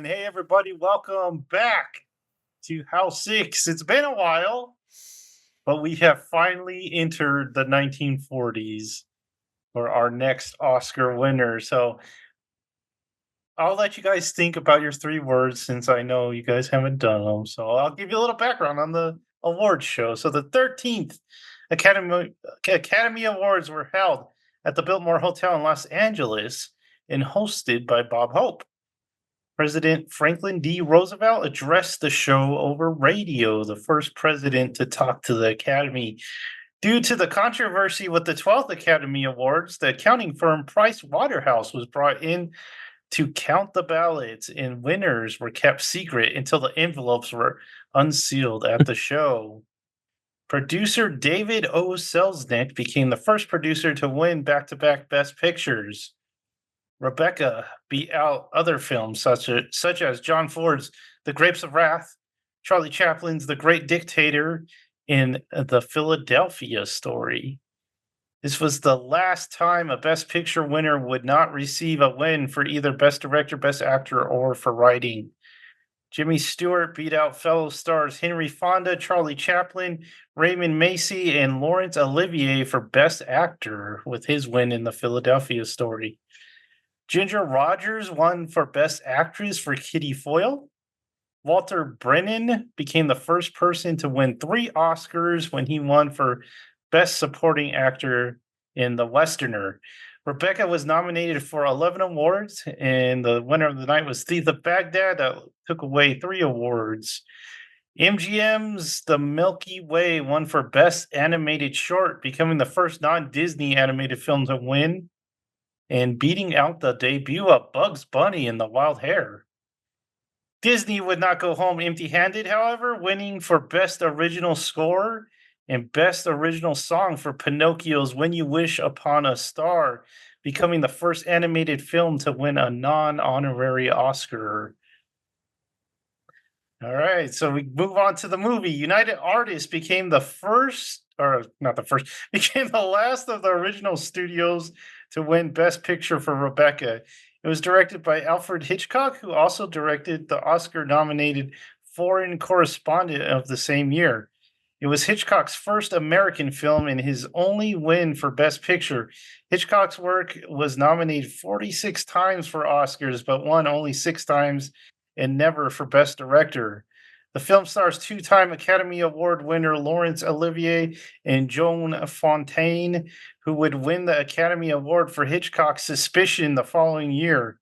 Hey, everybody, welcome back to House 6. It's been a while, but we have finally entered the 1940s for our next Oscar winner. So I'll let you guys think about your three words since I know you guys haven't done them. So I'll give you a little background on the awards show. So the 13th Academy Awards were held at the Biltmore Hotel in Los Angeles and hosted by Bob Hope. President Franklin D. Roosevelt addressed the show over radio, the first president to talk to the Academy. Due to the controversy with the 12th Academy Awards, the accounting firm Price Waterhouse was brought in to count the ballots, and winners were kept secret until the envelopes were unsealed at the show. Producer David O. Selznick became the first producer to win back-to-back Best Pictures. Rebecca beat out other films such as John Ford's The Grapes of Wrath, Charlie Chaplin's The Great Dictator, and The Philadelphia Story. This was the last time a Best Picture winner would not receive a win for either Best Director, Best Actor, or for writing. Jimmy Stewart beat out fellow stars Henry Fonda, Charlie Chaplin, Raymond Macy, and Laurence Olivier for Best Actor with his win in The Philadelphia Story. Ginger Rogers won for Best Actress for Kitty Foyle. Walter Brennan became the first person to win 3 Oscars when he won for Best Supporting Actor in The Westerner. Rebecca was nominated for 11 awards, and the winner of the night was Thief of Baghdad, that took away 3 awards. MGM's The Milky Way won for Best Animated Short, becoming the first non-Disney animated film to win, and beating out the debut of Bugs Bunny and the Wild Hare. Disney would not go home empty-handed, however, winning for Best Original Score and Best Original Song for Pinocchio's When You Wish Upon a Star, becoming the first animated film to win a non-honorary Oscar. All right, so we move on to the movie. United Artists became the first, or not the first, became the last of the original studios to win Best Picture for Rebecca. It was directed by Alfred Hitchcock, who also directed the Oscar-nominated Foreign Correspondent of the same year. It was Hitchcock's first American film and his only win for Best Picture. Hitchcock's work was nominated 46 times for Oscars, but won only 6 times and never for Best Director. The film stars 2-time Academy Award winner Laurence Olivier and Joan Fontaine, who would win the Academy Award for Hitchcock's Suspicion the following year.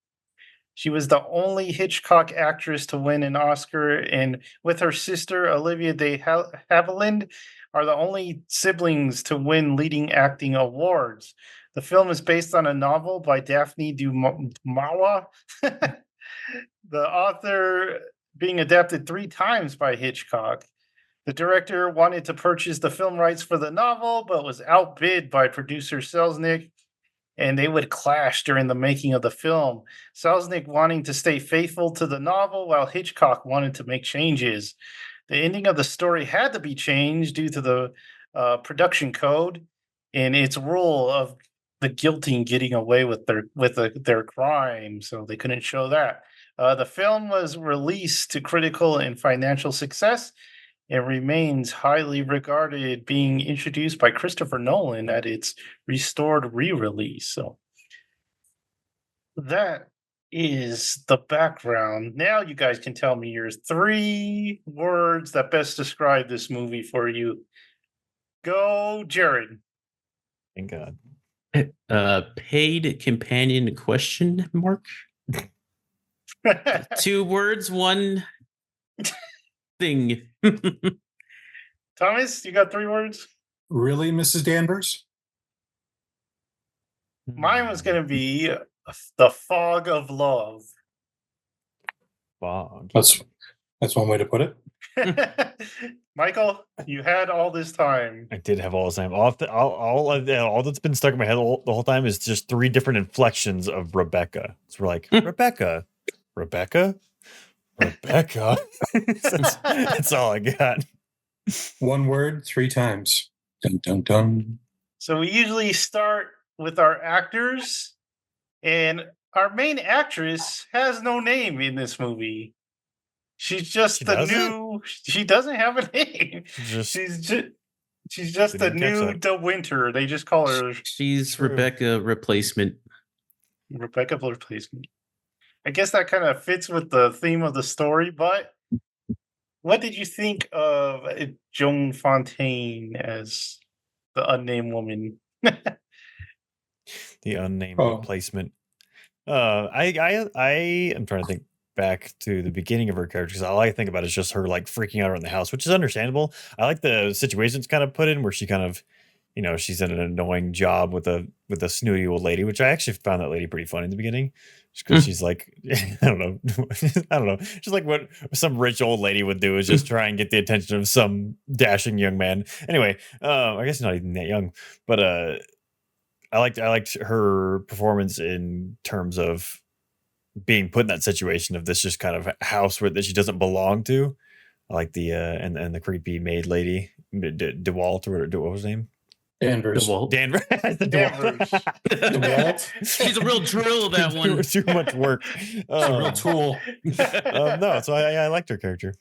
She was the only Hitchcock actress to win an Oscar, and with her sister Olivia de Havilland, are the only siblings to win leading acting awards. The film is based on a novel by Daphne du Maurier, the author being adapted 3 times by Hitchcock. The director wanted to purchase the film rights for the novel, but was outbid by producer Selznick, and they would clash during the making of the film. Selznick wanting to stay faithful to the novel, while Hitchcock wanted to make changes. The ending of the story had to be changed due to the production code and its rule of the guilty getting away with their crime, so they couldn't show that. The film was released to critical and financial success and remains highly regarded, being introduced by Christopher Nolan at its restored re-release. So that is the background. Now you guys can tell me your 3 words that best describe this movie for you. Go, Jared. Thank God. Paid companion question mark? 2 words, 1 thing. Thomas, you got 3 words? Really, Mrs. Danvers? Mine was going to be The Fog of Love. Fog. That's one way to put it. Michael, you had all this time. I did have all this time. All that's been stuck in my head the whole time is just 3 different inflections of Rebecca. So we're like, Rebecca. That's all I got. 1 word, 3 times. Dun, dun, dun. So we usually start with our actors, and our main actress has no name in this movie. She's just She the doesn't? new. She doesn't have a name. Just She's just the Didn't catch new that. De Winter. They just call her She's True. Rebecca replacement. Rebecca replacement. I guess that kind of fits with the theme of the story. But what did you think of Joan Fontaine as the unnamed woman? the unnamed Oh. replacement. I am trying to think back to the beginning of her character because all I think about is just her like freaking out around the house, which is understandable. I like the situations kind of put in where she kind of, she's in an annoying job with a snooty old lady, which I actually found that lady pretty funny in the beginning, just because she's like, I don't know, just like what some rich old lady would do is just try and get the attention of some dashing young man. Anyway, I guess not even that young, but I liked her performance in terms of being put in that situation of this just kind of house that she doesn't belong to. I like the and the creepy maid lady, DeWalt, or what was her name? Danvers. DeWalt. Danvers. DeWalt. She's a real drill, that one. Too much work. It's a real tool. No, so I liked her character.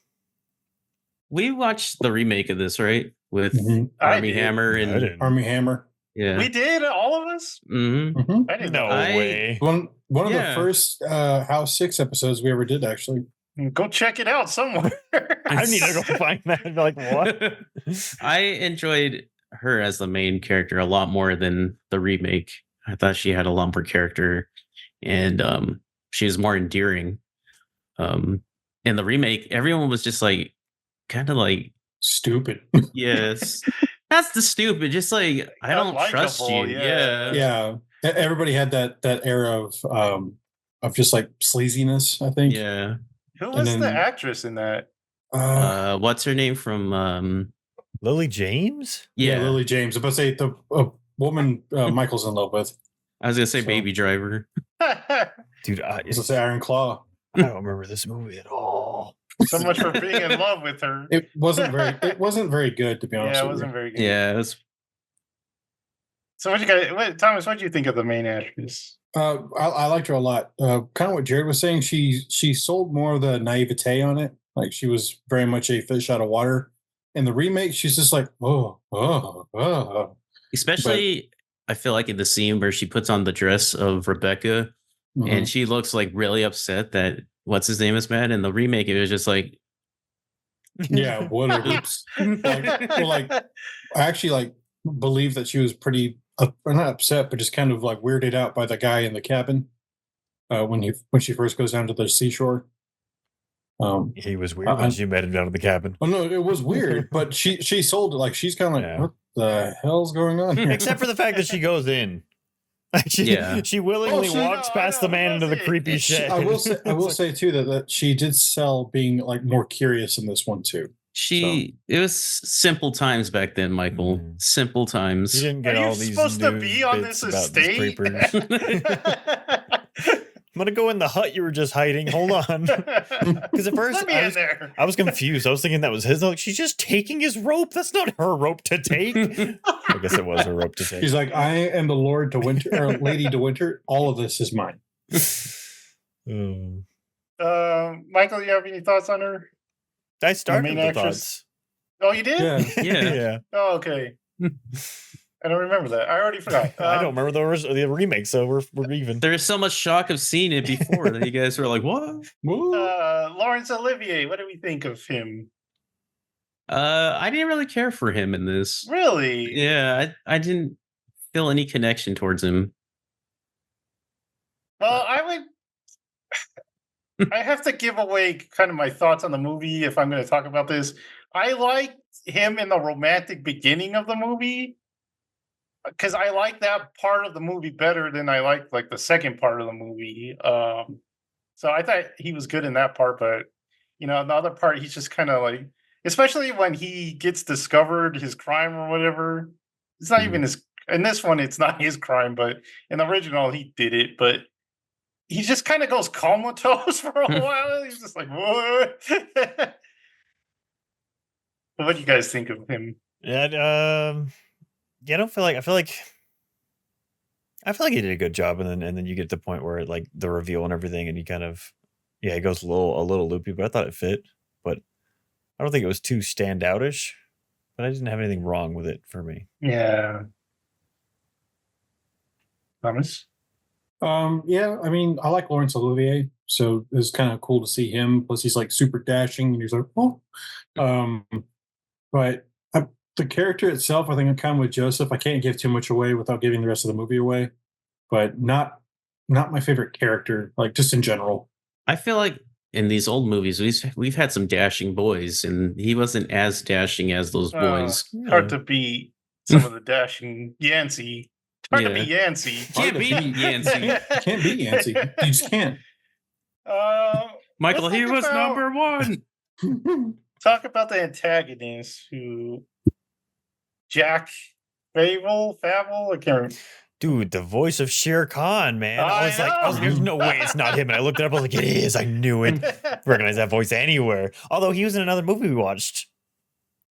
We watched the remake of this, right? With Mhm. Army Hammer I and didn't. Army Hammer. yeah. We did, all of us. Mm-hmm. Mhm. I didn't No know. way. One of the Yeah. first House 6 episodes we ever did, actually. Go check it out somewhere. I need to go find that and be like, what? I enjoyed her as the main character a lot more than the remake. I thought she had a lot more character, and she was more endearing. In the remake, everyone was just like kind of like, Stupid. yes, that's the stupid. Just like I don't trust you. Unlikable, yeah. Yeah. Everybody had that era of just like sleaziness, I think. Yeah. Who was then- the actress in that? What's her name from? Lily James? yeah, Lily James. I was about to say the woman Michael's in love with. I was gonna say So- Baby Driver. Dude, I was going to say Iron Claw. I don't remember this movie at all. So much for being in love with her. It wasn't very good, to be honest Yeah, it with wasn't you. very good. Yeah, it was. So Thomas, what do you think of the main actress? I liked her a lot. Kind of what Jared was saying. She sold more of the naivete on it. Like she was very much a fish out of water. In the remake, she's just like, oh. Especially, I feel like in the scene where she puts on the dress of Rebecca and she looks like really upset that what's his name is mad. In the remake, it was just like, Yeah, whatever. oops. I actually like believe that she was pretty not upset, but just kind of like weirded out by the guy in the cabin when she first goes down to the seashore. He was weird when she met him down in the cabin. Oh no, it was weird, but she sold it. Like she's kind of like, Yeah. what the hell's going on here? Except for the fact that she goes in. She willingly walks past the man into the creepy shed. I will say too that she did sell being like more curious in this one too. It was simple times back then, Michael. Mm. Simple You times. didn't get Are you all these supposed to news be on bits this about these estate? creepers. I'm gonna go in the hut you were just hiding. Hold on. Because at first Let me in there. I was confused. I was thinking that was his. Like, she's just taking his rope. That's not her rope to take. I guess it was her rope to take. He's like, I am the Lord to Winter or Lady to Winter. All of this is mine. Michael, you have any thoughts on her? I started main with the actress? thoughts. Oh, you did? Yeah. Yeah. Oh, okay. I don't remember that. I already forgot. I don't remember the remake, so we're even. There's so much shock of seeing it before that you guys were like, what? Lawrence Olivier, what do we think of him? I didn't really care for him in this. Really? Yeah, I didn't feel any connection towards him. Well, I have to give away kind of my thoughts on the movie if I'm going to talk about this. I liked him in the romantic beginning of the movie because I like that part of the movie better than I like the second part of the movie. So I thought he was good in that part, but the other part he's just kind of like, especially when he gets discovered his crime or whatever. It's not even his. In this one, it's not his crime, but in the original, he did it. But he just kind of goes comatose for a while. He's just like, what? What do you guys think of him? Yeah, I don't feel like. I feel like I feel like he did a good job, and then you get to the point where like the reveal and everything, and he kind of it goes a little loopy, but I thought it fit. But I don't think it was too standoutish. But I didn't have anything wrong with it for me. Yeah. Thomas? Yeah, I mean, I like Laurence Olivier, so it's kind of cool to see him. Plus, he's like super dashing, and he's like, oh. But the character itself, I think I'm kind of with Joseph. I can't give too much away without giving the rest of the movie away, but not my favorite character, like just in general. I feel like in these old movies, we've had some dashing boys, and he wasn't as dashing as those boys. Hard to beat some of the dashing Yancey. Hard to be Yancey. Can't be Yancey. Can't be Yancey. You just can't. Michael, he was number one. Talk about the antagonist who Jack Fable, I can't remember. Dude, the voice of Shere Khan, man. I was like, there's no way it's not him. And I looked it up, I was like, it is. I knew it. Recognize that voice anywhere. Although he was in another movie we watched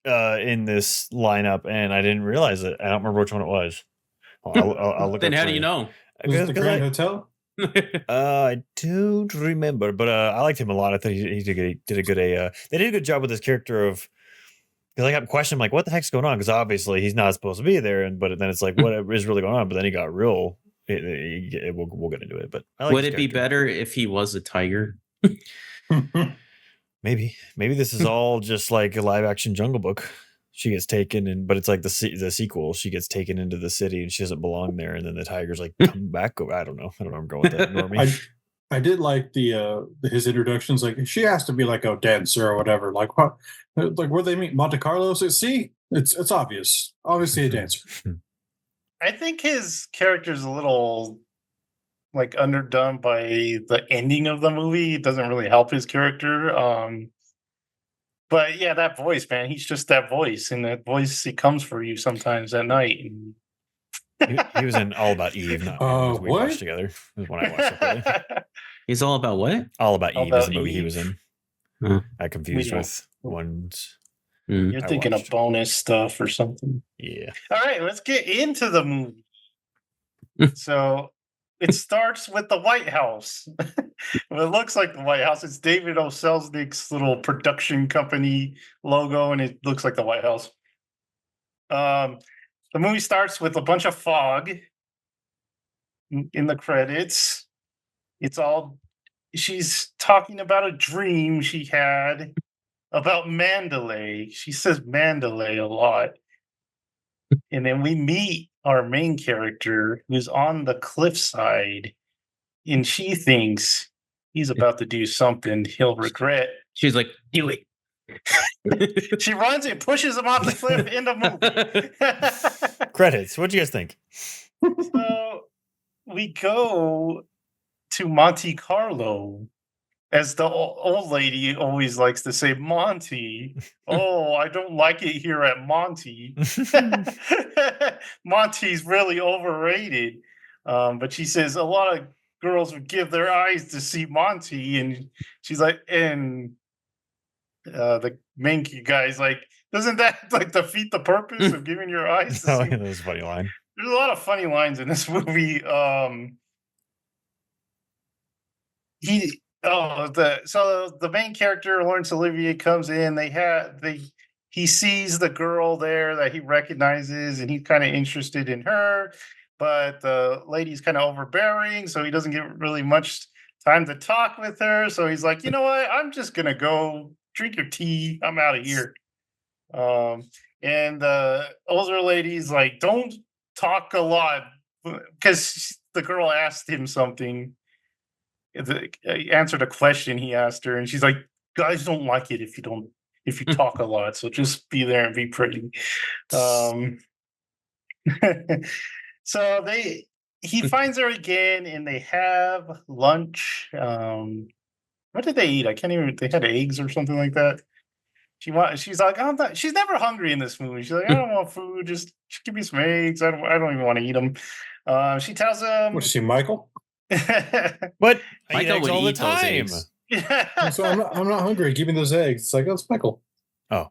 in this lineup, and I didn't realize it. I don't remember which one it was. I'll look Then up how for do you know? Was it the Grand Hotel? I don't remember, but I liked him a lot. I thought he did a good they did a good job with this character of, because I kept questioning like, what the heck's going on? Because obviously he's not supposed to be there, but then it's like, what is really going on? But then he got real. We'll get into it. But I like would it be better if he was a tiger? Maybe this is all just like a live action Jungle Book. She gets taken, but it's like the sequel. She gets taken into the city and she doesn't belong there, and then the tiger's like, come back. I don't know. I'm going with that. Normie. I did like his introductions. Like, she has to be like a dancer or whatever. Like, what? Like, where they meet Monte Carlo? So, see, it's obvious. Obviously, a dancer. I think his character's a little like underdone by the ending of the movie. It doesn't really help his character. But yeah, that voice, man, he's just that voice, and that voice, it comes for you sometimes at night. He was in All About Eve, not we watched together. It was when I watched it. He's all about what? All About Eve is the movie he was in. I confused with ones. You're thinking of bonus stuff or something. Yeah. All right, let's get into the movie. So it starts with the White House. Well, it looks like the White House. It's David O. Selznick's little production company logo, and it looks like the White House. The movie starts with a bunch of fog in the credits. She's talking about a dream she had about Mandalay. She says Mandalay a lot. And then we meet our main character who's on the cliffside, and she thinks he's about to do something he'll regret. She's like, do it. She runs and pushes him off the cliff in the movie. Credits. What'd you guys think? So we go to Monte Carlo, as the old lady always likes to say, Monty. Oh, I don't like it here at Monty. Monty's really overrated. But she says a lot of girls would give their eyes to see Monty, and she's like, and the main guy's like, doesn't that like defeat the purpose of giving your eyes to see? That was a funny line. There's a lot of funny lines in this movie. So the main character, Laurence Olivier, comes in. He sees the girl there that he recognizes, and he's kind of interested in her, but the lady's kind of overbearing, so he doesn't get really much time to talk with her. So he's like, you know what? I'm just gonna go drink your tea. I'm out of here. And the older lady's like, don't talk a lot, because the girl asked him something. Answered a question he asked her, and she's like, guys don't like it if you talk a lot, so just be there and be pretty. So he finds her again, and they have lunch. What did they eat? I can't even. They had eggs or something like that. She's like, I'm not. She's never hungry in this movie. She's like, I don't want food. Just give me some eggs. I don't even want to eat them. She tells him, What is she, Michael? What? I eat Michael eggs would all the eat those time. eggs. So I'm not hungry. Give me those eggs. It's like, oh, it's Michael. Oh.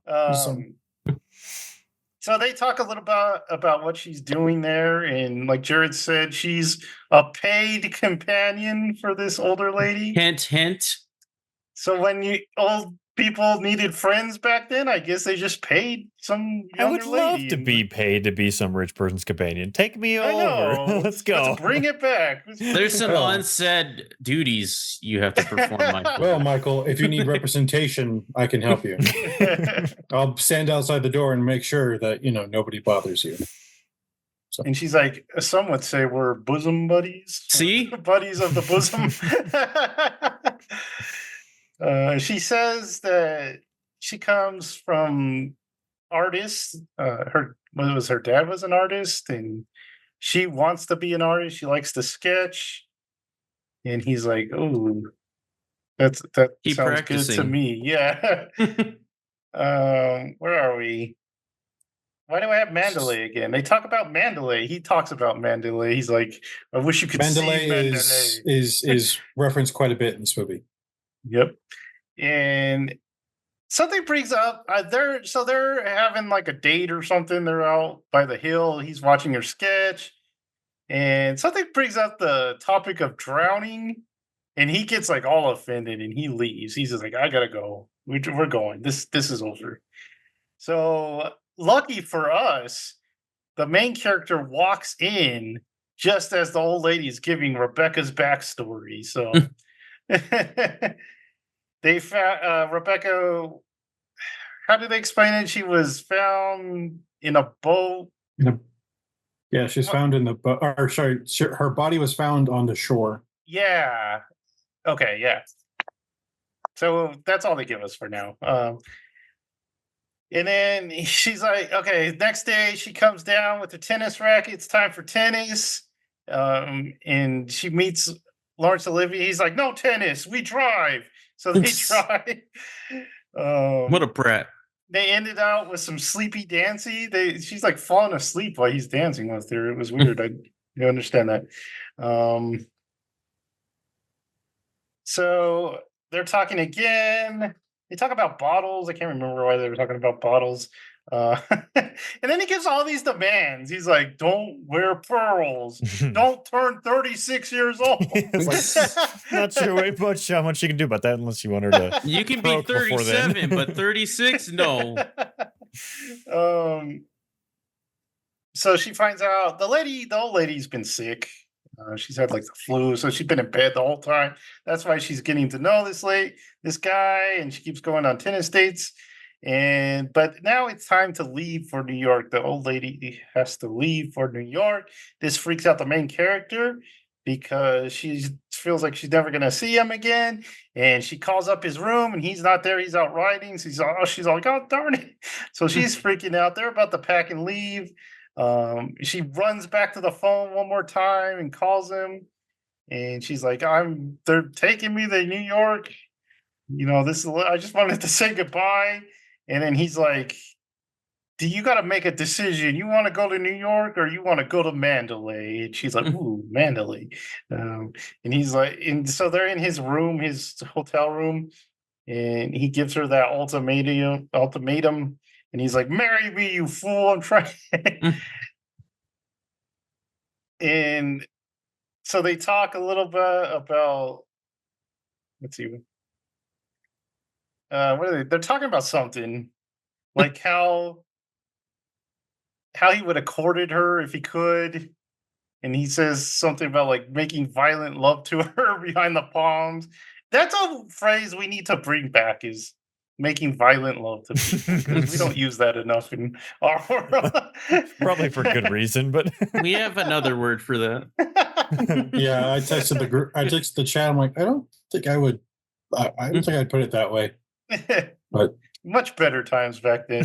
So they talk a little about what she's doing there, and like Jared said, she's a paid companion for this older lady. Hint, hint. So when you old people needed friends back then, I guess they just paid some I would younger love lady. to and- be paid to be some rich person's companion. Take me I over. know. Let's go. Let's bring it back. There's some Well. unsaid duties you have to perform, Michael. Well, Michael, if you need representation, I can help you. I'll stand outside the door and make sure that nobody bothers you. And she's like, some would say we're bosom buddies. See? Buddies of the bosom. She says that she comes from artists. Her dad was an artist, and she wants to be an artist. She likes to sketch. And he's like, oh, that Keep sounds good to practicing. me. Yeah. Where are we? Why do I have Mandalay again? They talk about Mandalay. He talks about Mandalay. He's like, I wish you could Mandalay see Mandalay. is referenced quite a bit in this movie. Yep. And something brings up they're having like a date or something. They're out by the hill. He's watching her sketch, and something brings up the topic of drowning, and he gets like all offended and he leaves. He's just like, I gotta go. We're going. This is over. So lucky for us, the main character walks in just as the old lady is giving Rebecca's backstory. So they found Rebecca. How do they explain it? She was found in a boat. Yeah, she's found in the her body was found on the shore. Yeah. Okay. Yeah. So that's all they give us for now. And then she's like, okay, next day she comes down with the tennis racket. It's time for tennis. And she meets Laurence Olivier. He's like, no tennis, we drive. So they drive. What a brat. They ended out with some sleepy dancing. She's like falling asleep while he's dancing with her. It was weird. I don't understand that. So they're talking again. They talk about bottles. I can't remember why they were talking about bottles. And then he gives all these demands. He's like, don't wear pearls. Don't turn 36 years old. It's like, not sure how much you can do about that unless you want her to. You can be croak before then. 37, but 36? No. So she finds out the old lady's been sick. She's had like the flu, so she's been in bed the whole time. That's why she's getting to know this guy, and she keeps going on tennis dates. But now it's time to leave for New York. The old lady has to leave for New York. This freaks out the main character because she feels like she's never gonna see him again. And she calls up his room, and he's not there. He's out riding. So she's like, oh darn it! So she's freaking out. They're about to pack and leave. She runs back to the phone one more time and calls him, and she's like, they're taking me to New York. I just wanted to say goodbye. And then he's like, do you got to make a decision? You want to go to New York or you want to go to Mandalay? And she's like, ooh, Mandalay. And he's like, and so they're in his room, his hotel room, and he gives her that ultimatum. And he's like, marry me, you fool. I'm trying. And so they talk a little bit about, let's see. What are they? They're talking about something like how he would have courted her if he could. And he says something about like making violent love to her behind the palms. That's a phrase we need to bring back, is making violent love to people, because we don't use that enough in our world. Probably for good reason, but We have another word for that. Yeah, I texted the group. I texted the chat. I'm like, I don't think I would. I don't think I'd put it that way. But much better times back then.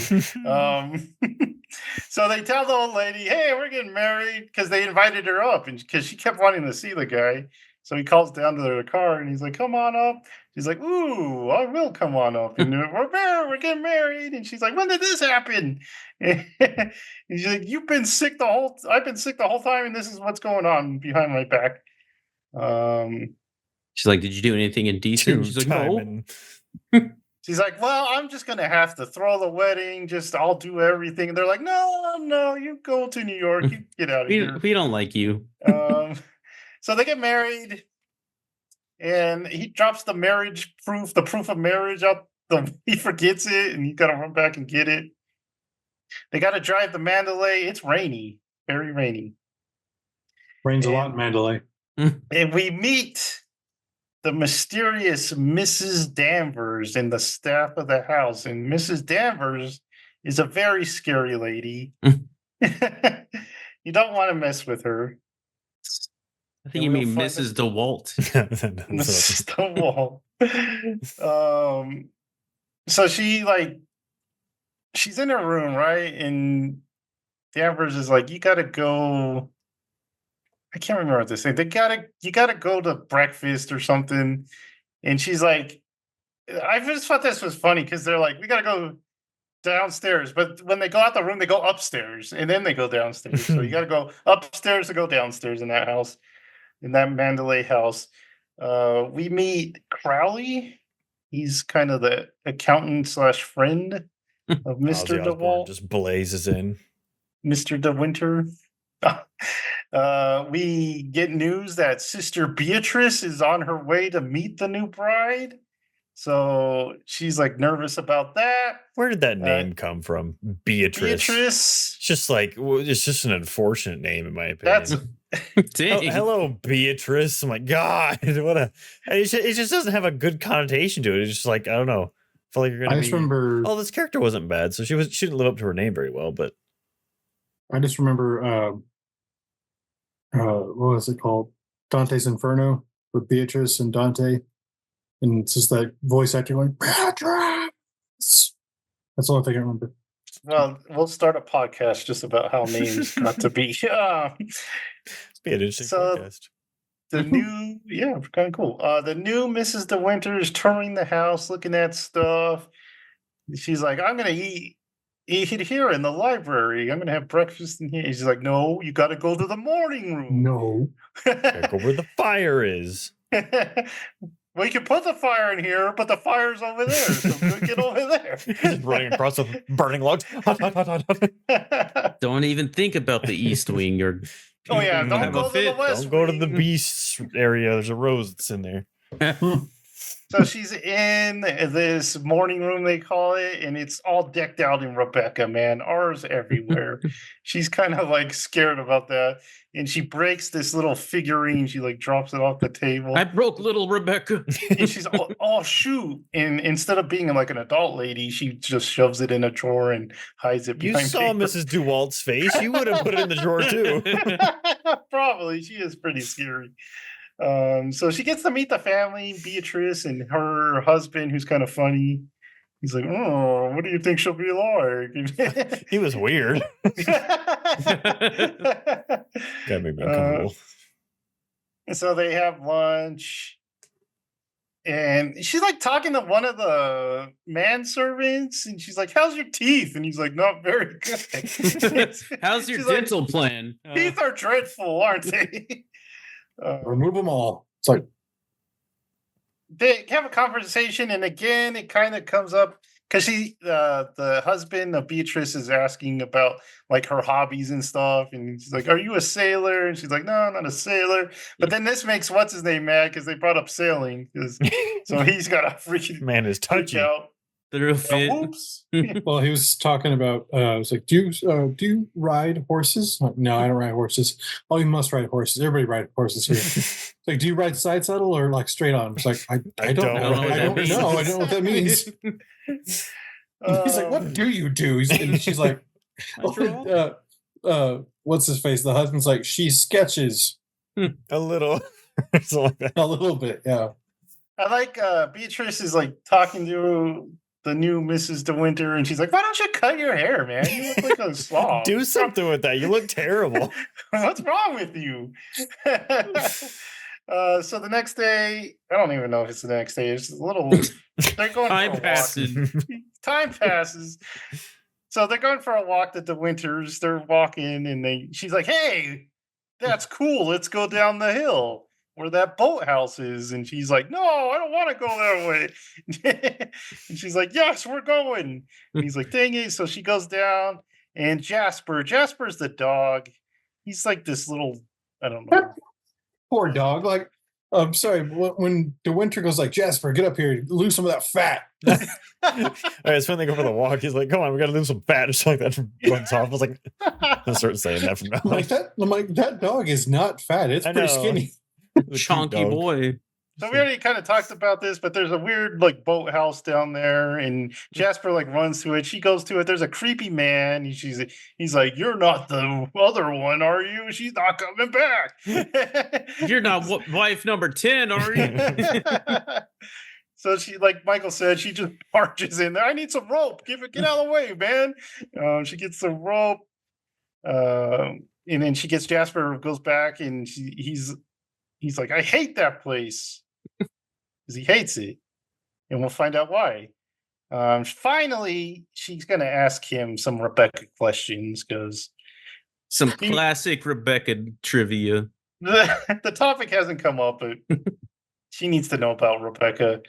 So they tell the old lady, hey, we're getting married, because they invited her up, and because she kept wanting to see the guy. So he calls down to their car and he's like, come on up. She's like, ooh, I will come on up. And we're getting married. And she's like, when did this happen? And she's like, I've been sick the whole time, and this is what's going on behind my back. She's like, did you do anything indecent? She's like, no. she's like, well, I'm just gonna have to throw the wedding. I'll do everything. And they're like, no, you go to New York. You get out of here. We don't like you. So they get married, and he drops the proof of marriage out. He forgets it, and you gotta run back and get it. They gotta drive to Mandalay. It's rainy, very rainy. Rains a lot in Mandalay. And we meet the mysterious Mrs. Danvers and the staff of the house. And Mrs. Danvers is a very scary lady. You don't want to mess with her. I think you mean Mrs. DeWalt. Mrs. DeWalt. So she's in her room, right? And Danvers is like, you gotta go. I can't remember what they say. You gotta go to breakfast or something. And she's like, I just thought this was funny because they're like, we gotta go downstairs. But when they go out the room, they go upstairs and then they go downstairs. So you gotta go upstairs to go downstairs in that house, in that Mandalay house. We meet Crowley. He's kind of the accountant / friend of Mr. DeWalt. Just blazes in. Mr. De Winter. We get news that Sister Beatrice is on her way to meet the new bride. So she's like nervous about that. Where did that name come from? Beatrice. Beatrice. It's just an unfortunate name in my opinion. Hello, Beatrice. Oh my God. It just doesn't have a good connotation to it. It's just like, I don't know. I feel like you're gonna remember. Oh, this character wasn't bad, so she didn't live up to her name very well, but I just remember what was it called? Dante's Inferno with Beatrice and Dante. And it's just that voice acting like Beatrice. That's the only thing I remember. Well, we'll start a podcast just about how names got to be. Be an interesting podcast. The new, kind of cool. The new Mrs. De Winter is touring the house, looking at stuff. She's like, I'm gonna eat here in the library. I'm gonna have breakfast in here. She's like, no, you got to go to the morning room. No, gotta go where the fire is. We can put the fire in here, but the fire's over there. So get over there. Just running across the burning logs. Don't even think about the East Wing. Don't go to the West. Don't go to the Beasts area. There's a rose that's in there. So she's in this morning room, they call it, and it's all decked out in Rebecca, man. R's everywhere. She's kind of like scared about that. And she breaks this little figurine. She like drops it off the table. I broke little Rebecca. And she's oh shoot. And instead of being like an adult lady, she just shoves it in a drawer and hides it behind You saw paper. Mrs. DeWalt's face. You would have put it in the drawer too. Probably. She is pretty scary. So she gets to meet the family, Beatrice and her husband, who's kind of funny. He's like, oh, what do you think she'll be like? He was weird. That made me uncomfortable. So they have lunch. And she's like talking to one of the manservants, and she's like, how's your teeth? And he's like, not very good. How's your dental plan? Teeth are dreadful, aren't they? Remove them all. It's like they have a conversation, and again, it kind of comes up because the husband of Beatrice is asking about like her hobbies and stuff, and she's like, "Are you a sailor?" And she's like, "No, I'm not a sailor." But then this makes what's his name mad because they brought up sailing, so he's got a freaking man is touchy. out. The real fit. Whoops. Well, he was talking about. I was like, "Do you ride horses?" Like, no, I don't ride horses. Oh, you must ride horses. Everybody rides horses here. It's like, do you ride side saddle or like straight on? It's like, I don't know. I don't know. I don't know what that means. He's like, what do you do? And she's like, what's his face? The husband's like, she sketches a little, a little bit, yeah. I like Beatrice is like talking to the new Mrs. De Winter, and she's like, why don't you cut your hair, man? You look like a slob. Do something with that. You look terrible. What's wrong with you? So the next day, I don't even know if it's the next day. It's a little. They're going Time passes. Time passes. So they're going for a walk at the Winters. They're walking, and she's like, "Hey, that's cool. Let's go down the hill." where that boathouse is. And she's like, no, I don't want to go that way. And she's like, yes, we're going. And he's like, dang it. So she goes down, and Jasper's the dog. He's like this little, I don't know. Poor dog. Like, I'm sorry, when De Winter goes like, Jasper, get up here, lose some of that fat. All right, so when they go for the walk, he's like, come on, we gotta lose some fat or something like that. Runs off. I was like, I'll start saying that from now on. I'm like, that dog is not fat. It's I pretty know. skinny. Chonky boy. So we already kind of talked about this, but there's a weird like boathouse down there, and Jasper like runs to it. She goes to it. There's a creepy man. He's like, "You're not the other one, are you? She's not coming back. You're not wife number 10, are you? So she, like Michael said, she just marches in there. I need some rope. Get out of the way, man. She gets the rope, and then she gets Jasper, goes back, and he's like, I hate that place. Because he hates it. And we'll find out why. Finally, she's going to ask him some Rebecca questions because Some classic Rebecca trivia. the topic hasn't come up, but she needs to know about Rebecca.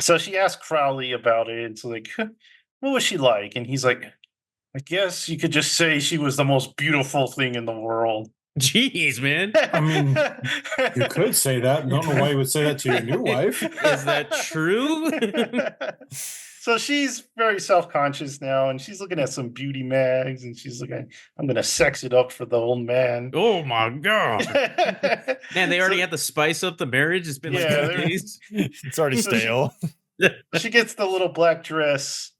So she asked Crowley about it. It's like, what was she like? And he's like, I guess you could just say she was the most beautiful thing in the world. Jeez, man. I mean, you could say that. I don't know why you would say that to your new wife. Is that true? So she's very self-conscious now, and she's looking at some beauty mags, and she's looking, I'm going to sex it up for the old man. Oh, my God. Man, they already had to spice up the marriage. It's been like 2 days. It's already stale. She gets the little black dress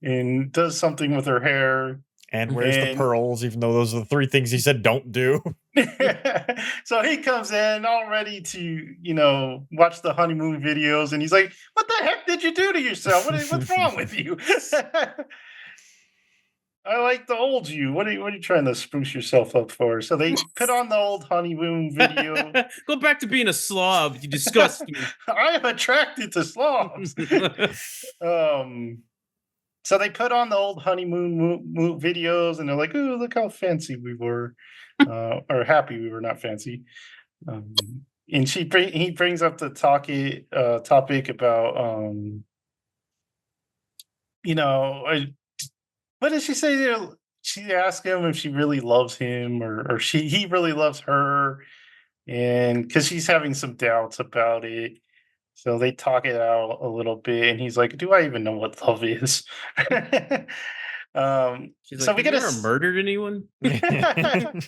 and does something with her hair. And wears the pearls, even though those are the 3 things he said don't do. So he comes in all ready to, watch the honeymoon videos, and he's like, what the heck did you do to yourself? What's wrong with you? I like the old you. What are you trying to spruce yourself up for? So they put on the old honeymoon video. Go back to being a slob. You disgust me. I am attracted to slobs. So they put on the old honeymoon videos, and they're like, "Ooh, look how fancy we were, or happy we were, not fancy." And he brings up the topic about, what did she say there? She asked him if she really loves him, or he really loves her, and because she's having some doubts about it. So they talk it out a little bit, and he's like, "Do I even know what love is?" She's so like, we have get you ever murdered anyone? I'm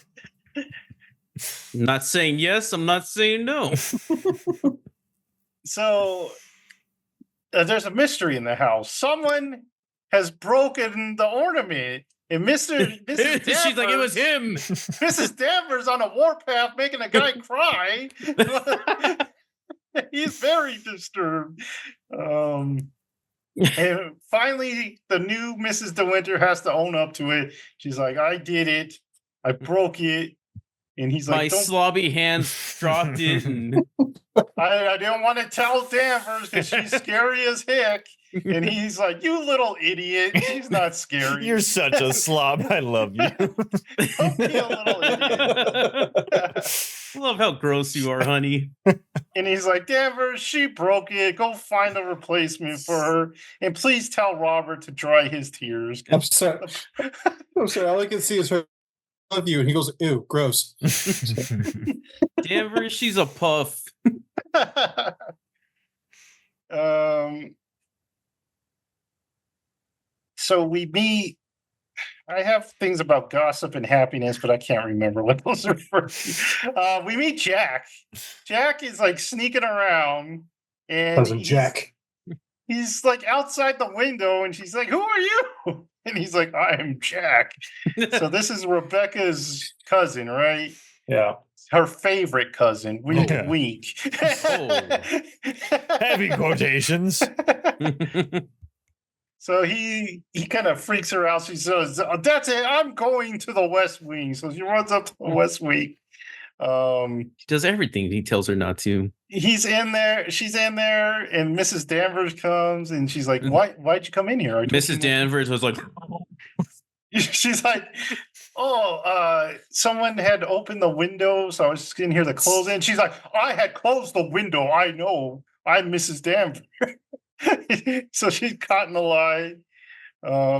not saying yes. I'm not saying no. So there's a mystery in the house. Someone has broken the ornament, and Mrs. Danvers, she's like, it was him. Mrs. Danvers on a warpath making a guy cry. He's very disturbed. And finally, the new Mrs. De Winter has to own up to it. She's like, I did it. I broke it. And he's like, my slobby hands dropped it. And I didn't want to tell Danvers because she's scary as heck. And he's like, you little idiot. She's not scary. You're such a slob. I love you. Don't be a little idiot. I love how gross you are, honey. And he's like, Danvers, she broke it. Go find a replacement for her. And please tell Robert to dry his tears. I'm sorry. All I can see is her love you. And he goes, ew, gross. Danvers, she's a puff. So we meet. I have things about gossip and happiness, but I can't remember what those are for. We meet Jack. Jack is like sneaking around, and Jack. He's like outside the window, and she's like, "Who are you?" And he's like, "I am Jack." So this is Rebecca's cousin, right? Yeah. Her favorite cousin. Wink, Okay. wink. Heavy quotations. So he kind of freaks her out. She says, "That's it. I'm going to the West Wing." So she runs up to the West Wing. He does everything he tells her not to. He's in there. She's in there, and Mrs. Danvers comes, and she's like, "Why'd you come in here?" Mrs. Danvers was like, She's like, someone had opened the window, so I was just getting here to close it. And she's like, I had closed the window. I know. I'm Mrs. Danvers. So she's caught in the lie.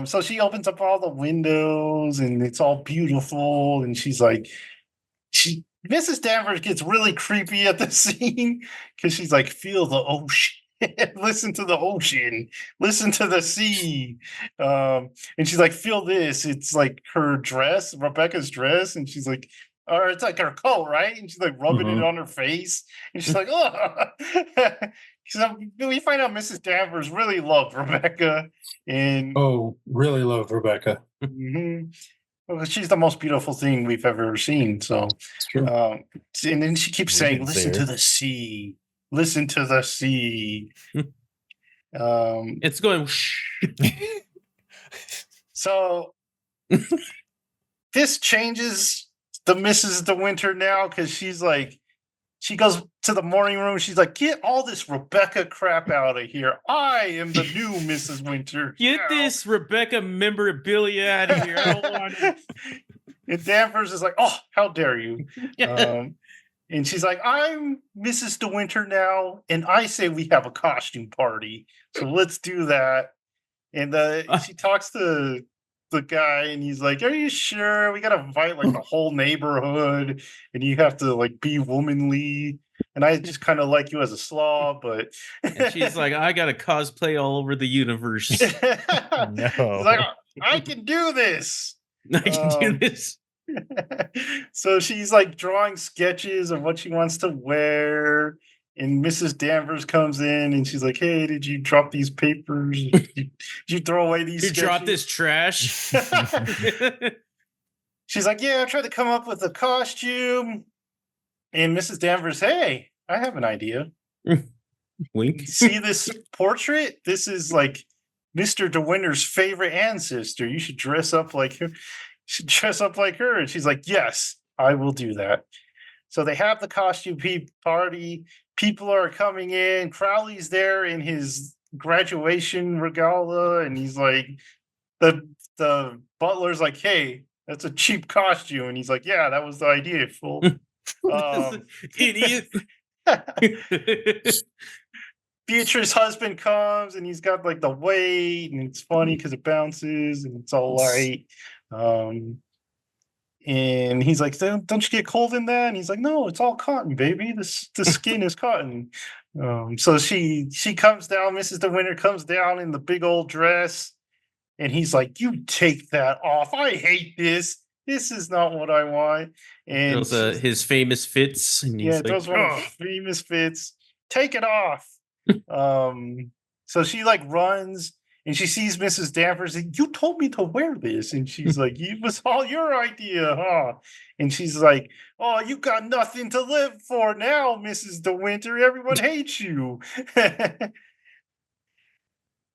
So she opens up all the windows and it's all beautiful. And she's like, Mrs. Danvers gets really creepy at the scene because she's like, feel the ocean. Listen to the ocean, listen to the sea. And she's like, feel this. It's like her dress, Rebecca's dress, and she's like, or it's like her coat, right? And she's like rubbing it on her face, and she's like, oh. So we find out Mrs. Danvers really loved Rebecca, and really loved Rebecca. Well, she's the most beautiful thing we've ever seen. So, It's true. and then she keeps saying, didn't "Listen say to her. the sea, listen to the sea." It's going. So this changes the Mrs. De Winter now because she's like, she goes to the morning room. She's like, get all this Rebecca crap out of here. I am the new Mrs. Winter. Get this Rebecca memorabilia out of here. I don't want it. And Danvers is like, oh, how dare you? And she's like, I'm Mrs. De Winter now, and I say we have a costume party. So let's do that. And she talks to the guy, and he's like, are you sure? We got to invite like the whole neighborhood, and you have to like be womanly. And I just kind of like you as a slaw, but... And she's like, I got to cosplay all over the universe. No. She's like, I can do this. I can do this. So she's like drawing sketches of what she wants to wear, and Mrs. Danvers comes in and she's like, hey, did you drop these papers? Did you throw away these You sketches? dropped this trash. She's like, yeah, I tried to come up with a costume. And Mrs. Danvers, hey, I have an idea. Wink. See this portrait? This is like Mr. De Winter's favorite ancestor. You should dress up like her. And she's like, yes, I will do that. So they have the costume party. People are coming in. Crowley's there in his graduation regalia, and he's like, the butler's like, hey, that's a cheap costume. And he's like, yeah, that was the idea, fool. Idiot. Beatrice's husband comes and he's got like the weight, and it's funny because it bounces and it's all light. And he's like, don't you get cold in that? And he's like, no, it's all cotton, baby. The skin is cotton. So she comes down, Mrs. De Winter comes down in the big old dress, and he's like, you take that off. I hate this. This is not what I want. And Those his famous fits. And he's those like, one of his famous fits. Take it off. So she like runs and she sees Mrs. Danvers and you told me to wear this. And she's like, it was all your idea, huh? And she's like, oh, you got nothing to live for now, Mrs. De Winter. Everyone hates you.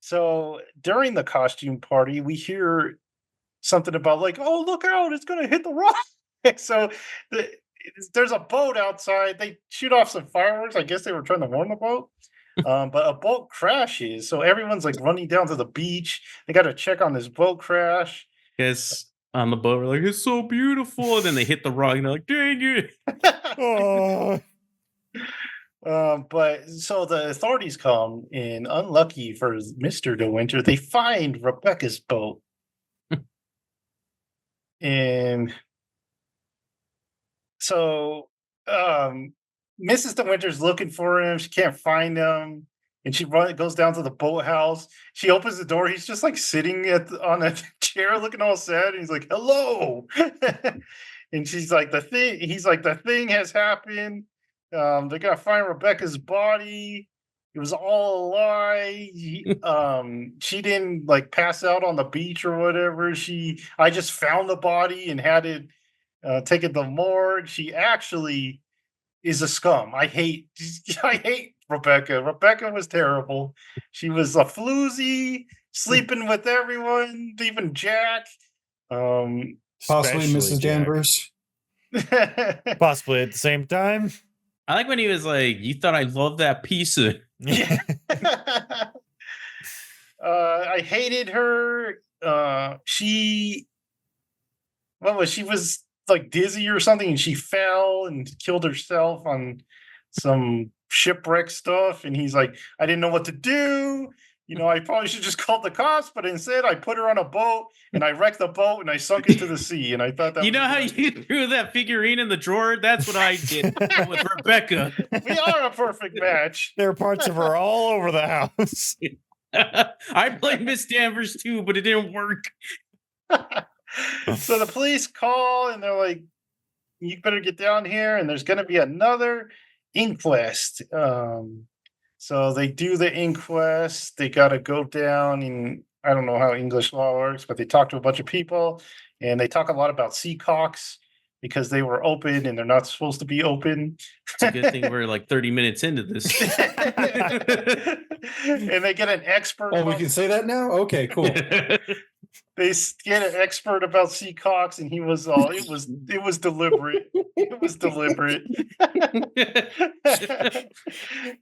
So during the costume party, we hear something about like, oh, look out, it's going to hit the rock. So there's a boat outside. They shoot off some fireworks. I guess they were trying to warn the boat. But a boat crashes. So everyone's like running down to the beach. They got to check on this boat crash. yes, on the boat, we're like, it's so beautiful. And then they hit the rock and they're like, dang it. Oh. But so the authorities come, and unlucky for Mr. De Winter, they find Rebecca's boat. And so Mrs. De Winter's looking for him. She can't find him. And she goes down to the boathouse. She opens the door. He's just like sitting on a chair looking all sad. And he's like, hello. And she's like, he's like, the thing has happened. They got to find Rebecca's body. It was all a lie. She didn't like pass out on the beach or whatever. I just found the body and had it taken to the morgue. She actually is a scum. I hate Rebecca. Rebecca was terrible. She was a floozy, sleeping with everyone, even Jack. Possibly Especially Mrs. Jack. Danvers. Possibly at the same time. I like when he was like, you thought I loved that pizza. Yeah. I hated her. what was she was like dizzy or something, and she fell and killed herself on some shipwreck stuff. And he's like, I didn't know what to do. I probably should just call the cops, but instead I put her on a boat and I wrecked the boat and I sunk it to the sea. And I thought that You know how you threw that figurine in the drawer? That's what I did with Rebecca. we are a perfect match. There are parts of her all over the house. I played Miss Danvers too, but it didn't work. So the police call and they're like, you better get down here and there's going to be another inquest. So they do the inquest. They got to go down, and I don't know how English law works, but they talk to a bunch of people, and they talk a lot about seacocks because they were open and they're not supposed to be open. It's a good thing we're like 30 minutes into this. And they get an expert. Oh, we can say that now? Okay, cool. They get an expert about seacocks, and he was all it was deliberate. It was deliberate.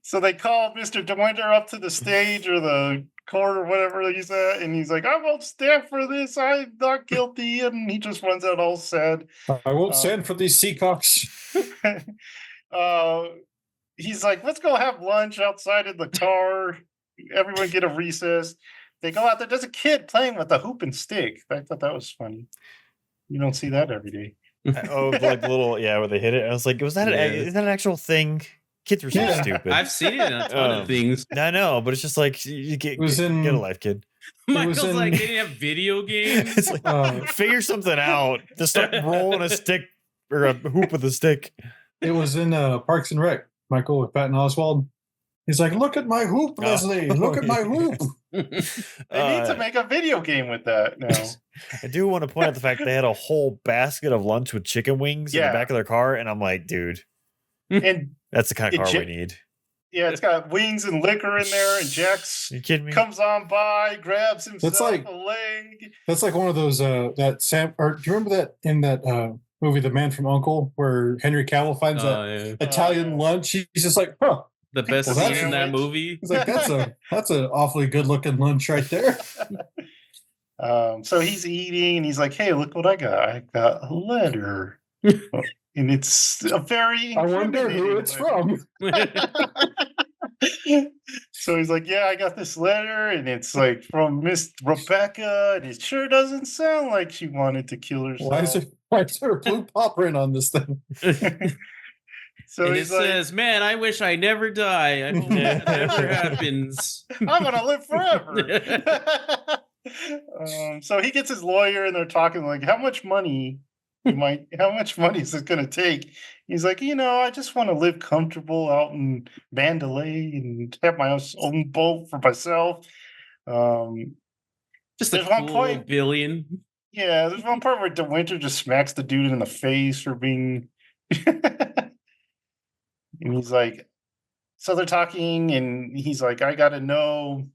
So they called Mr. DeWinter up to the stage or the court or whatever he's at, and he's like, I won't stand for this. I'm not guilty. And he just runs out all sad. I won't stand for these seacocks. He's like, let's go have lunch outside in the car. Everyone get a recess. They go out there. There's a kid playing with a hoop and stick. I thought that was funny. You don't see that every day. Oh, like the little, where they hit it. I was like, is that an actual thing? Kids were so stupid. I've seen it in a ton of things. I know, but it's just like, you get a life, kid. Michael's like, they didn't have video games. It's like, figure something out. Just start rolling a stick or a hoop with a stick. It was in Parks and Rec, Michael, with Patton Oswalt. He's like, look at my hoop, Leslie. Look at my hoop. They need to make a video game with that now. I do want to point out the fact they had a whole basket of lunch with chicken wings in the back of their car, and I'm like, dude, and that's the kind of car we need. Yeah, it's got wings and liquor in there, and Jax comes on by, grabs himself a leg. That's like one of those or do you remember that in that movie, The Man from U.N.C.L.E., where Henry Cavill finds that Italian lunch? He's just like, huh. The best scene in that movie. He's like, that's an awfully good looking lunch right there. So he's eating and he's like, hey, look what I got. I got a letter. And it's a very I wonder who it's from. So he's like, yeah, I got this letter, and it's like from Miss Rebecca, and it sure doesn't sound like she wanted to kill herself. Why is there a blue paw print on this thing? So and it says, man, I wish I never die. I hope that never happens. I'm gonna live forever. So he gets his lawyer, and they're talking like, how much money is it gonna take? He's like, I just want to live comfortable out in Mandalay and have my own boat for myself. Just there's one point, billion. Yeah, there's one part where DeWinter just smacks the dude in the face for being. And he's like, so they're talking, and he's like, I gotta know,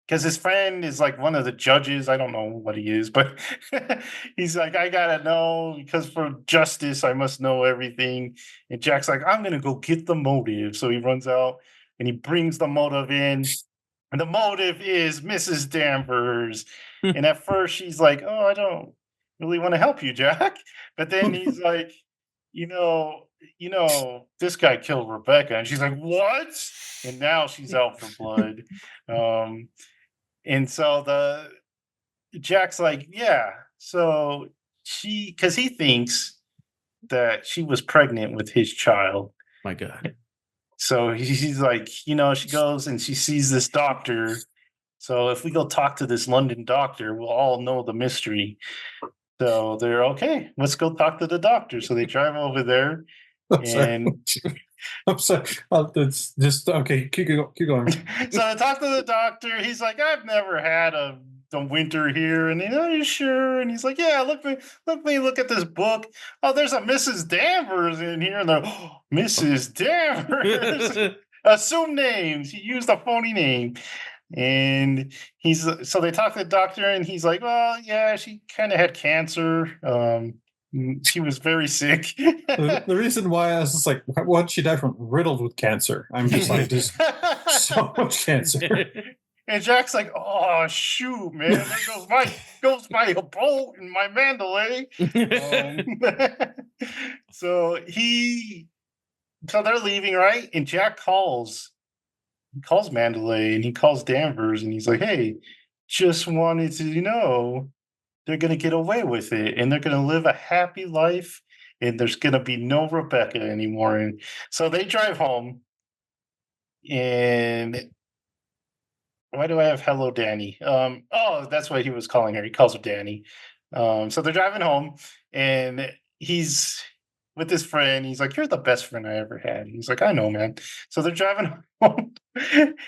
because his friend is like one of the judges. I don't know what he is, but he's like, I gotta know, because for justice, I must know everything. And Jack's like, I'm gonna go get the motive. So he runs out and he brings the motive in. And the motive is Mrs. Danvers. And at first she's like, oh, I don't really want to help you, Jack. But then he's like, this guy killed Rebecca. And she's like, what? And now she's out for blood. And so Jack's like, yeah. So because he thinks that she was pregnant with his child. My God. So he's like, she goes and she sees this doctor. So if we go talk to this London doctor, we'll all know the mystery. So they're okay. Let's go talk to the doctor. So they drive over there. And I'm sorry. It's just okay. Keep going. So I talk to the doctor. He's like, I've never had a winter here. And are you sure? And he's like, yeah, look at this book. Oh, there's a Mrs. Danvers in here. And they're, Mrs. Danvers. Assume names. He used a phony name. And so they talk to the doctor, and he's like, well, yeah, she kind of had cancer. She was very sick. The reason why I was just like, what she died from? Riddled with cancer. I'm just like, just so much cancer. And Jack's like, oh shoot, man, goes by a boat in my Mandalay. So they're leaving, right? And Jack calls. He calls Mandalay and he calls Danvers and he's like, "Hey, just wanted to they're going to get away with it and they're going to live a happy life and there's going to be no Rebecca anymore." And so they drive home. And why do I have "Hello, Danny"? Oh, that's why he was calling her. He calls her Danny. So they're driving home, and he's with his friend. He's like, "You're the best friend I ever had." He's like, "I know, man." So they're driving home,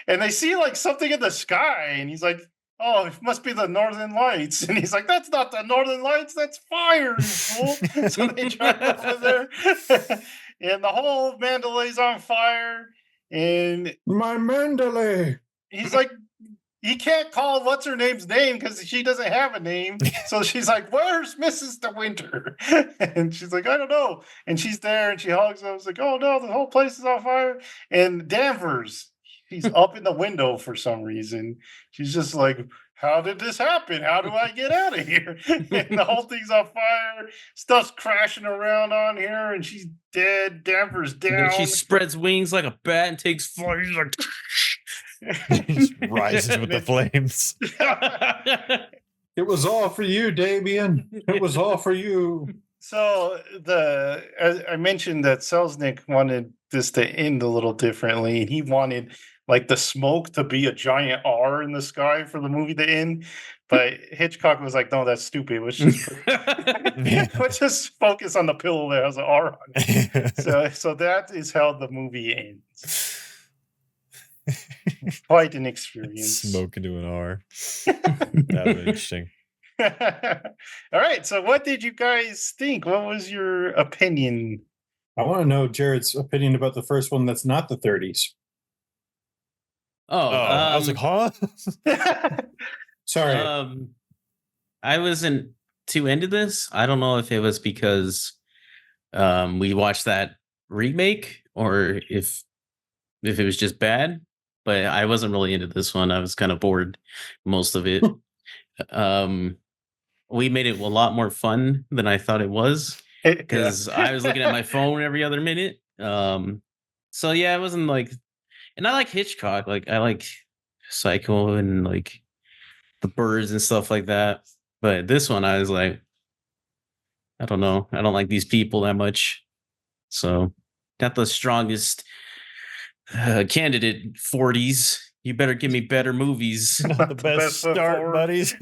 and they see like something in the sky, and he's like, "Oh, it must be the Northern Lights." And he's like, "That's not the Northern Lights. That's fire, you fool." So they drive over there, and the whole Mandalay's on fire. And My Mandalay. he's like, he can't call what's her name's name because she doesn't have a name. So she's like, "Where's Mrs. De Winter?" And she's like, "I don't know." And she's there and she hugs him. It's like, "Oh no, the whole place is on fire." And Danvers, he's up in the window for some reason. She's just like, "How did this happen? How do I get out of here?" And the whole thing's on fire. Stuff's crashing around on here, and she's dead. Danvers And down. then she spreads wings like a bat and takes flight. She's like, Just rises with the flames. It was all for you, Damien. It was all for you. So as I mentioned that Selznick wanted this to end a little differently, and he wanted like the smoke to be a giant R in the sky for the movie to end. But Hitchcock was like, "No, that's stupid. Let's just focus on the pillow that has an R on it." So that is how the movie ends. Quite an experience. Smoke into an R. That was interesting. All right. So what did you guys think? What was your opinion? I want to know Jared's opinion about the first one that's not the 30s. I was like, huh? Sorry. I wasn't too into this. I don't know if it was because we watched that remake or if it was just bad, but I wasn't really into this one. I was kind of bored most of it. We made it a lot more fun than I thought it was because I was looking at my phone every other minute. So yeah, it wasn't like, and I like Hitchcock. Like I like Psycho and like The Birds and stuff like that. But this one, I was like, I don't know. I don't like these people that much. So not the strongest candidate 40s. You better give me better movies. Not the best foot start, forward. buddies.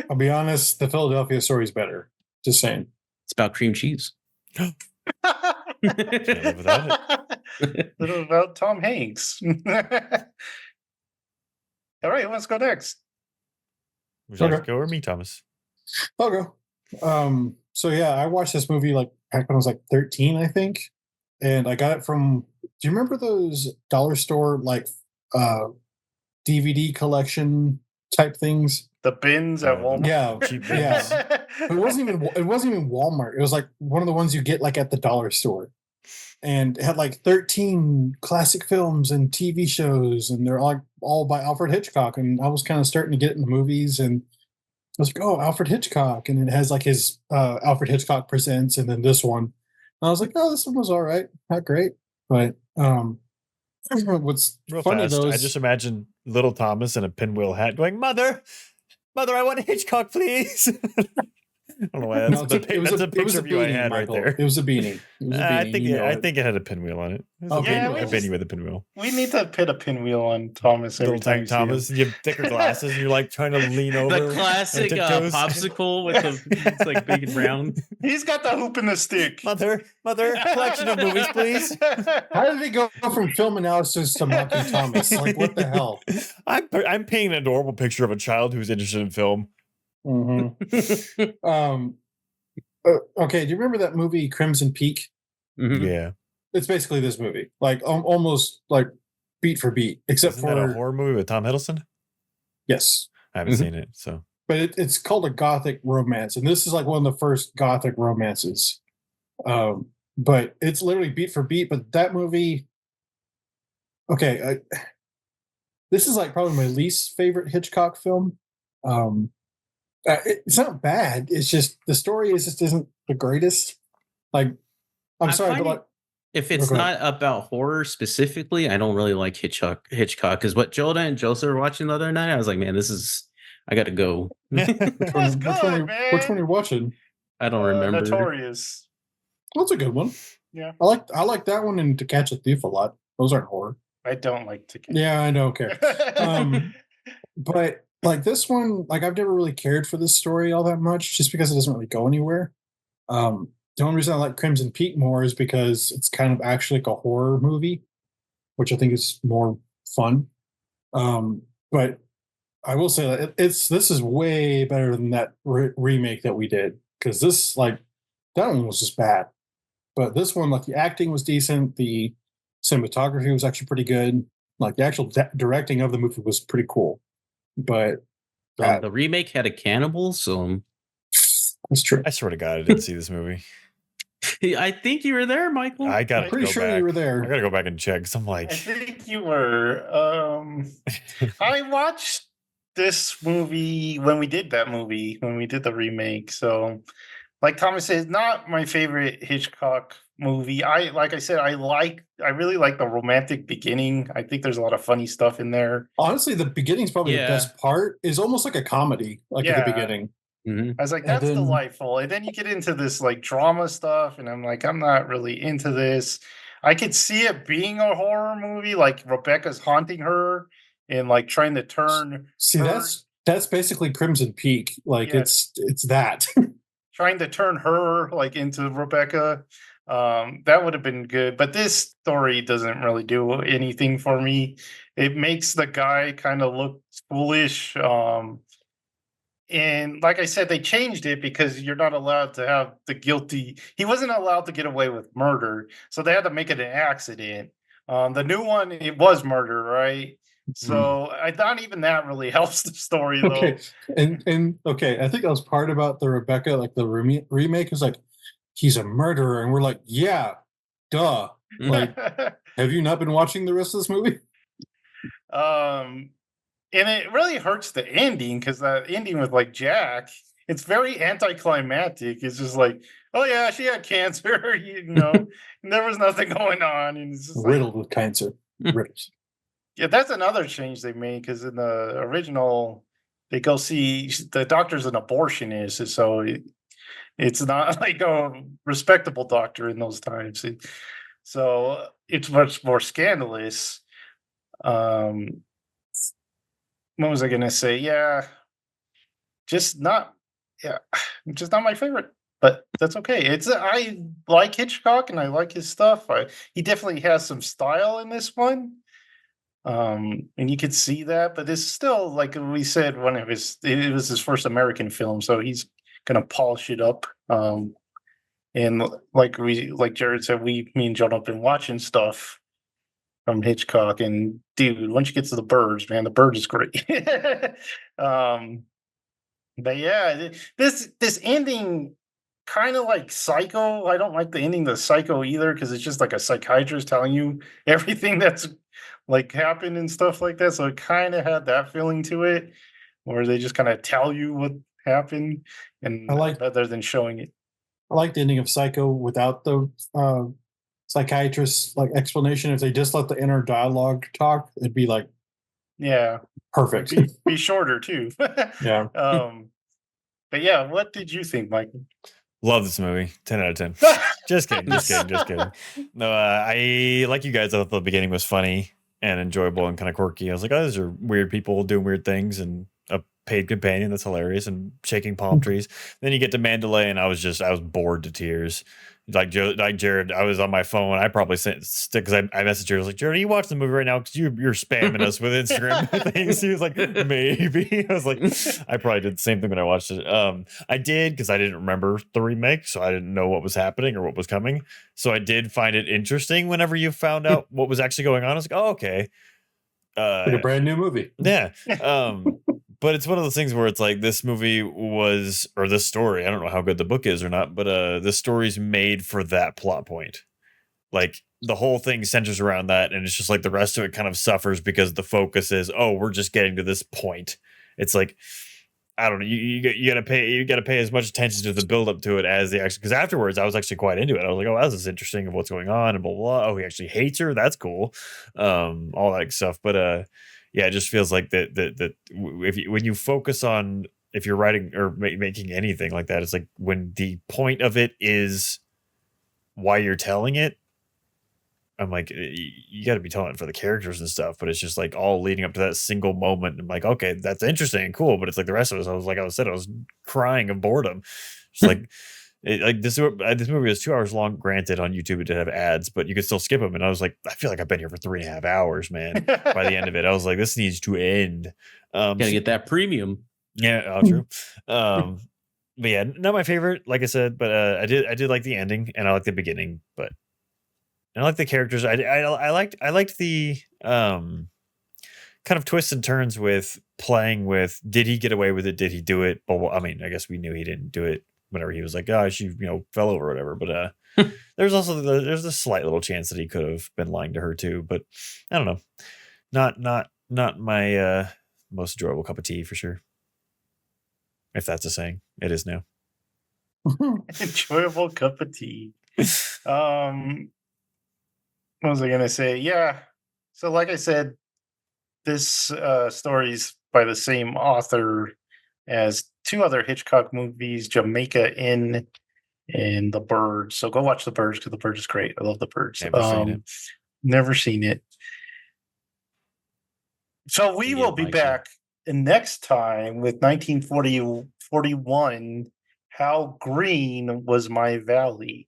I'll be honest, the Philadelphia story's better. Just saying. It's about cream cheese. Can't live without Little about Tom Hanks. All right, let's go next. Would you like Okay. to go or me, Thomas? I'll go. So yeah, I watched this movie like back when I was like 13, I think. And I got it from, do you remember those dollar store like DVD collection type things? The bins at Walmart. Yeah, Cheap yeah. It wasn't even Walmart. It was like one of the ones you get like at the dollar store. And it had like 13 classic films and TV shows, and they're all by Alfred Hitchcock. And I was kind of starting to get into movies, and I was like, "Oh, Alfred Hitchcock!" And it has like his Alfred Hitchcock Presents, and then this one. And I was like, "Oh, this one was all right, not great." But what's Real funny fast. though I is just imagine little Thomas in a pinwheel hat going, "Mother, I want a Hitchcock, please." I don't know why that's, No, that's a picture of you I had Michael. right there. It was a beanie. It was a beanie. I think it had a pinwheel on it. It was Okay. a Yeah, beanie with a pinwheel. We need to put a pinwheel on Thomas every Little time tiny you see him. Thomas, you have thicker glasses, and you're like trying to lean over. The classic on tiptoes. popsicle with the it's like big and round. He's got the hoop and the stick. Mother, collection of movies, please. How did it go from film analysis to mocking Thomas? Like, what the hell? I'm painting an adorable picture of a child who's interested in film. Mm-hmm. Okay, do you remember that movie Crimson Peak? Mhm. Yeah, It's basically this movie, like almost like beat for beat, except isn't that a for horror movie with Tom Hiddleston? yes, I haven't Mhm. seen it, so but it's called a gothic romance, and this is like one of the first gothic romances. But it's literally beat for beat. But that movie, okay, this is like probably my least favorite Hitchcock film. It's not bad. It's just the story just isn't the greatest. Like, I'm I sorry, find but like, if no, it's go ahead. not about horror specifically, I don't really like Hitchcock, because what Joda and Joseph were watching the other night, I was like, man, I gotta go. It was good, Which one are man. you watching? I don't remember. Notorious. That's a good one. Yeah. I like that one and To Catch a Thief a lot. Those aren't horror. I don't like to. Yeah, I don't care. But like this one, like I've never really cared for this story all that much, just because it doesn't really go anywhere. The only reason I like Crimson Peak more is because it's kind of actually like a horror movie, which I think is more fun. But I will say that this is way better than that remake that we did, because this like that one was just bad. But this one, like the acting was decent, the cinematography was actually pretty good. Like the actual directing of the movie was pretty cool. But that The remake had a cannibal, so was true. I swear to God, I didn't see this movie. I think you were there, Michael. I gotta Pretty go sure back. you were there. I gotta go back and check. 'Cause I'm I like, think you were. I watched this movie when we did that movie, when we did the remake. So, like Thomas said, not my favorite Hitchcock movie. Like I said, I really like the romantic beginning. I think there's a lot of funny stuff in there. Honestly, the beginning's probably the Yeah. best part. Is almost like a comedy, like at the Yeah. beginning. Mhm. I was like, And that's then- delightful. And then you get into this like drama stuff, and I'm like, I'm not really into this. I could see it being a horror movie, like Rebecca's haunting her and like trying to turn See, her, that's basically Crimson Peak. Like Yeah. it's that. trying to turn her like into Rebecca. That would have been good, but this story doesn't really do anything for me. It makes the guy kind of look foolish. And like I said, they changed it because you're not allowed to have the guilty. He wasn't allowed to get away with murder, so they had to make it an accident. The new one, it was murder, right? So I thought even that really helps the story, though. Okay, and okay, I think that was part about the Rebecca, like the remake is like he's a murderer, and we're like, yeah, duh. Like, have you not been watching the rest of this movie? And it really hurts the ending because the ending with like Jack, it's very anticlimactic. It's just like, oh yeah, she had cancer, you know, and there was nothing going on, and it's just like, Riddled with cancer. Riddled. yeah, that's another change they made because in the original, they go see the doctor's an abortionist, so it's not like a respectable doctor in those times. So it's much more scandalous. Um, what was I gonna say? Yeah, just not, yeah, just not my favorite. But that's okay. I like Hitchcock and I like his stuff. He definitely has some style in this one. And you could see that, but it's still like we said, it was his first American film, so he's gonna polish it up. And like Jared said, me and John have been watching stuff from Hitchcock, and dude, once you get to the birds, man, the bird is great. um, but yeah, this ending kind of like Psycho. I don't like the ending to Psycho either because it's just like a psychiatrist telling you everything that's like happened and stuff like that. So it kind of had that feeling to it, where they just kind of tell you what happened, and I like rather than showing it. I like the ending of Psycho without the psychiatrist like explanation. If they just let the inner dialogue talk, it'd be like Yeah, perfect. be shorter too. Yeah. But yeah, what did you think, Michael? love this movie. 10 out of 10. Just kidding. Just kidding. No, I like you guys. I thought the beginning was funny and enjoyable and kind of quirky. I was like, oh, these are weird people doing weird things and a paid companion that's hilarious and shaking palm trees. Then you get to Mandalay and I was bored to tears. Like Jared, I was on my phone. I probably sent because I messaged Jared. I was like, Jared, are you watching the movie right now? Because you're spamming us with Instagram things. He was like, maybe. I was like, I probably did the same thing when I watched it. I did because I didn't remember the remake, so I didn't know what was happening or what was coming. So I did find it interesting whenever you found out what was actually going on. I was like, oh, okay. Like a brand new movie. Yeah. But it's one of those things where it's like this movie was, or this story, I don't know how good the book is or not, but the story's made for that plot point. Like the whole thing centers around that, and it's just like the rest of it kind of suffers because the focus is, oh, we're just getting to this point. It's like I don't know. You gotta pay as much attention to the build up to it as the actual. Because afterwards, I was actually quite into it. I was like, oh, this is interesting of what's going on and blah blah. Oh, he actually hates her. That's cool. All that stuff. But yeah, it just feels like that when you focus on if you're writing or making anything like that, it's like when the point of it is why you're telling it. I'm like, you got to be telling it for the characters and stuff, but it's just like all leading up to that single moment. I'm like, okay, that's interesting and cool, but it's like the rest of us. I was crying of boredom. It's like, this movie was 2 hours long. Granted, on YouTube it did have ads, but you could still skip them. And I was like, I feel like I've been here for 3.5 hours, man. By the end of it, I was like, this needs to end. Gotta get that premium. Yeah, true. But yeah, not my favorite, like I said, but I did like the ending and I like the beginning, but. I like the characters. I liked the kind of twists and turns with playing with. Did he get away with it? Did he do it? But I mean, I guess we knew he didn't do it. Whenever he was like, "Oh, she fell over or whatever." But there's also there's a slight little chance that he could have been lying to her too. But I don't know. Not my most enjoyable cup of tea for sure. If that's a saying, it is now. Enjoyable cup of tea. What was I going to say? Yeah. So, like I said, this story's by the same author as 2 other Hitchcock movies, Jamaica Inn and The Birds. So go watch The Birds because The Birds is great. I love The Birds. Never seen it. Never seen it. So we will be back next time with 1941, How Green Was My Valley?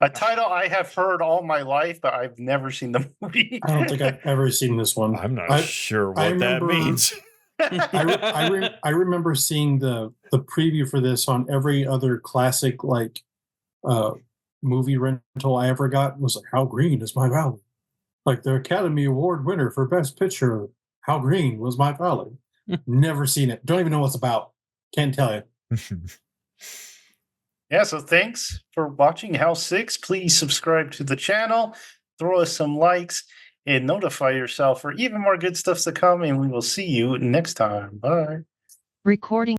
A title I have heard all my life, but I've never seen the movie. I don't think I've ever seen this one. I'm not sure what that means. I remember seeing the preview for this on every other classic movie rental I ever got. Was like, How Green Is My Valley? Like the Academy Award winner for Best Picture. How Green Was My Valley? Never seen it. Don't even know what it's about. Can't tell you. Yeah, so thanks for watching House 6. Please subscribe to the channel, throw us some likes, and notify yourself for even more good stuff to come. And we will see you next time. Bye. Recording.